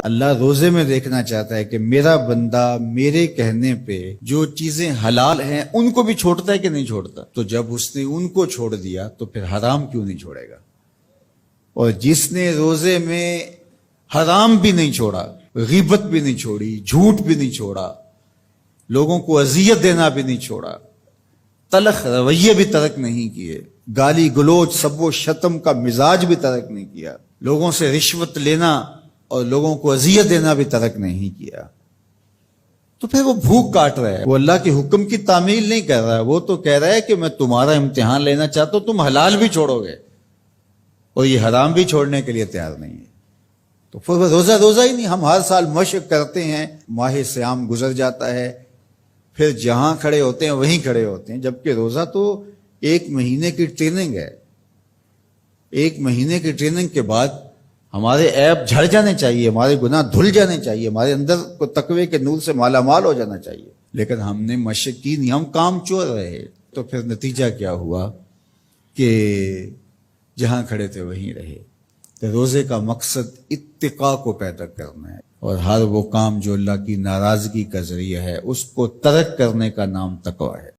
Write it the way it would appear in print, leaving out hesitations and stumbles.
اللہ روزے میں دیکھنا چاہتا ہے کہ میرا بندہ میرے کہنے پہ جو چیزیں حلال ہیں ان کو بھی چھوڑتا ہے کہ نہیں چھوڑتا. تو جب اس نے ان کو چھوڑ دیا تو پھر حرام کیوں نہیں چھوڑے گا؟ اور جس نے روزے میں حرام بھی نہیں چھوڑا، غیبت بھی نہیں چھوڑی، جھوٹ بھی نہیں چھوڑا، لوگوں کو اذیت دینا بھی نہیں چھوڑا، تلخ رویے بھی ترک نہیں کیے، گالی گلوچ سب و شتم کا مزاج بھی ترک نہیں کیا، لوگوں سے رشوت لینا اور لوگوں کو اذیت دینا بھی ترک نہیں کیا، تو پھر وہ بھوک کاٹ رہا ہے. وہ اللہ کے حکم کی تعمیل نہیں کر رہا ہے، وہ تو کہہ رہا ہے کہ میں تمہارا امتحان لینا چاہتا ہوں، تم حلال بھی چھوڑو گے اور یہ حرام بھی چھوڑنے کے لیے تیار نہیں ہے. تو پھر روزہ ہی نہیں. ہم ہر سال مشق کرتے ہیں، ماہ سیام گزر جاتا ہے، پھر جہاں کھڑے ہوتے ہیں وہیں کھڑے ہوتے ہیں، جبکہ روزہ تو 1 مہینے کی ٹریننگ ہے. 1 مہینے کی ٹریننگ کے بعد ہمارے عیب جھڑ جانے چاہیے، ہمارے گناہ دھل جانے چاہیے، ہمارے اندر کو تقوی کے نور سے مالا مال ہو جانا چاہیے. لیکن ہم نے مشق کی نہیں، ہم کام چور رہے. تو پھر نتیجہ کیا ہوا کہ جہاں کھڑے تھے وہیں رہے. تو روزے کا مقصد اتقاء کو پیدا کرنا ہے، اور ہر وہ کام جو اللہ کی ناراضگی کا ذریعہ ہے اس کو ترک کرنے کا نام تقویٰ ہے.